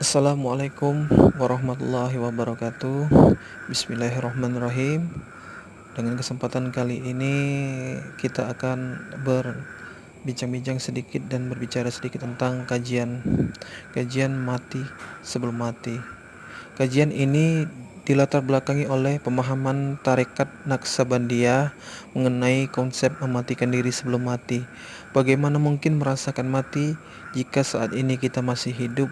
Assalamualaikum warahmatullahi wabarakatuh. Bismillahirrahmanirrahim. Dengan kesempatan kali ini kita akan berbincang-bincang sedikit dan berbicara sedikit tentang kajian mati sebelum mati. Kajian ini dilatar belakangi oleh pemahaman tarekat Naqsabandiyah mengenai konsep mematikan diri sebelum mati. Bagaimana mungkin merasakan mati jika saat ini kita masih hidup?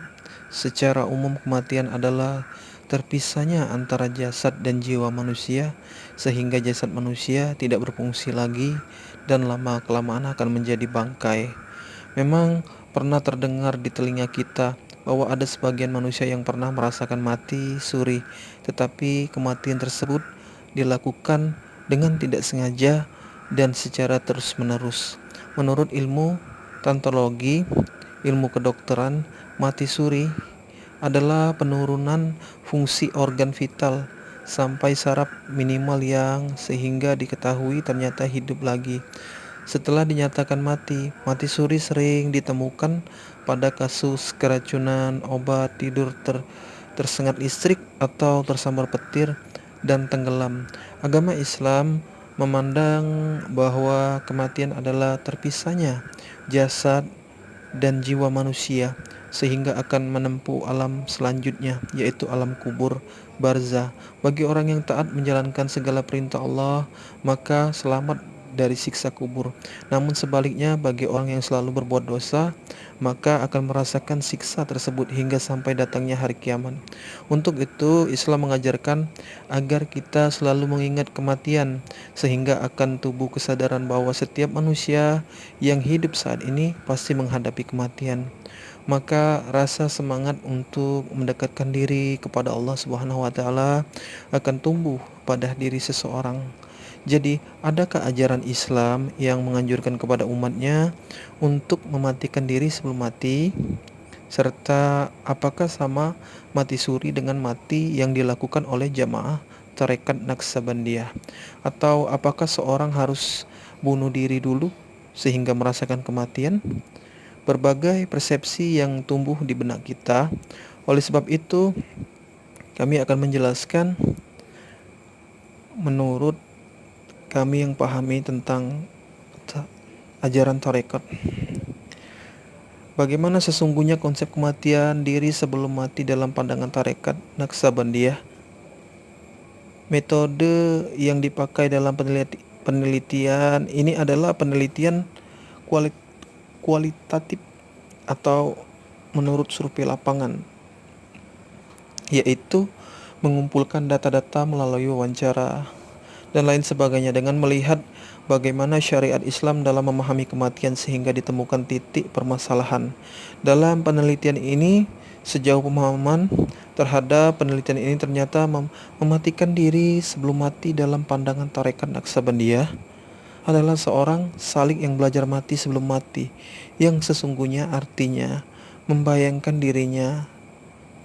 Secara umum kematian adalah terpisahnya antara jasad dan jiwa manusia, sehingga jasad manusia tidak berfungsi lagi dan lama-kelamaan akan menjadi bangkai. Memang pernah terdengar di telinga kita bahwa ada sebagian manusia yang pernah merasakan mati suri, tetapi kematian tersebut dilakukan dengan tidak sengaja dan secara terus-menerus. Menurut ilmu tantologi, ilmu kedokteran, mati suri adalah penurunan fungsi organ vital sampai saraf minimal yang sehingga diketahui ternyata hidup lagi. Setelah dinyatakan mati suri sering ditemukan pada kasus keracunan obat tidur tersengat listrik atau tersambar petir dan tenggelam. Agama Islam memandang bahwa kematian adalah terpisahnya jasad dan jiwa manusia sehingga akan menempuh alam selanjutnya, yaitu alam kubur barzah. Bagi orang yang taat menjalankan segala perintah Allah, maka selamat dari siksa kubur. Namun sebaliknya, bagi orang yang selalu berbuat dosa, maka akan merasakan siksa tersebut hingga sampai datangnya hari kiamat. Untuk itu, Islam mengajarkan agar kita selalu mengingat kematian, sehingga akan tubuh kesadaran bahwa setiap manusia yang hidup saat ini pasti menghadapi kematian. Maka rasa semangat untuk mendekatkan diri kepada Allah Subhanahu wa taala akan tumbuh pada diri seseorang. Jadi, adakah ajaran Islam yang menganjurkan kepada umatnya untuk mematikan diri sebelum mati? Serta apakah sama mati suri dengan mati yang dilakukan oleh jamaah tarekat Naqsabandiyah? Atau apakah seorang harus bunuh diri dulu sehingga merasakan kematian? Berbagai persepsi yang tumbuh di benak kita. Oleh sebab itu, kami akan menjelaskan menurut kami yang pahami tentang ajaran tarekat. Bagaimana sesungguhnya konsep kematian diri sebelum mati dalam pandangan tarekat Naqsabandiyah? Metode yang dipakai dalam penelitian ini adalah penelitian kualitatif atau menurut survei lapangan, yaitu mengumpulkan data-data melalui wawancara dan lain sebagainya dengan melihat bagaimana syariat Islam dalam memahami kematian sehingga ditemukan titik permasalahan. Dalam penelitian ini, sejauh pemahaman terhadap penelitian ini ternyata mematikan diri sebelum mati dalam pandangan tarekat Naqsabandiyah adalah seorang salik yang belajar mati sebelum mati, yang sesungguhnya artinya membayangkan dirinya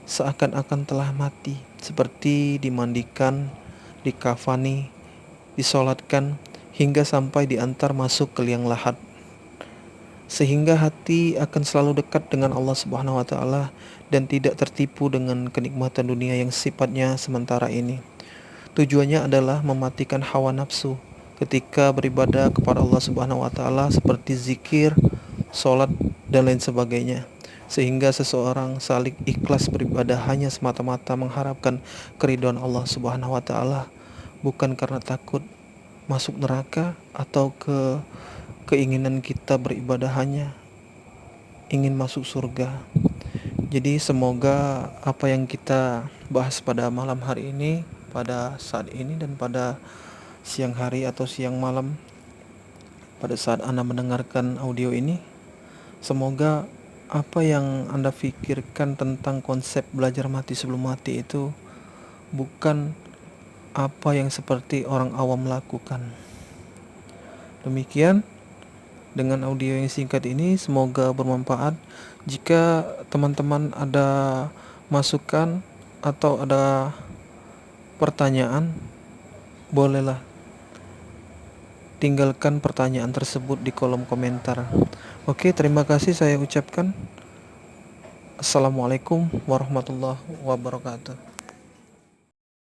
seakan-akan telah mati, seperti dimandikan, dikafani, disolatkan, hingga sampai diantar masuk ke liang lahat, sehingga hati akan selalu dekat dengan Allah Subhanahu wa taala dan tidak tertipu dengan kenikmatan dunia yang sifatnya sementara ini. Tujuannya adalah mematikan hawa nafsu ketika beribadah kepada Allah Subhanahu wa taala seperti zikir, salat dan lain sebagainya. Sehingga seseorang salik ikhlas beribadah hanya semata-mata mengharapkan keridhaan Allah Subhanahu wa taala, bukan karena takut masuk neraka atau keinginan kita beribadah hanya ingin masuk surga. Jadi semoga apa yang kita bahas pada malam hari ini, pada saat ini dan pada siang hari atau siang malam pada saat Anda mendengarkan audio ini, semoga apa yang Anda pikirkan tentang konsep belajar mati sebelum mati itu bukan apa yang seperti orang awam lakukan. Demikian dengan audio yang singkat ini, semoga bermanfaat. Jika teman-teman ada masukan atau ada pertanyaan, bolehlah tinggalkan pertanyaan tersebut di kolom komentar. Oke, terima kasih saya ucapkan. Assalamualaikum warahmatullahi wabarakatuh.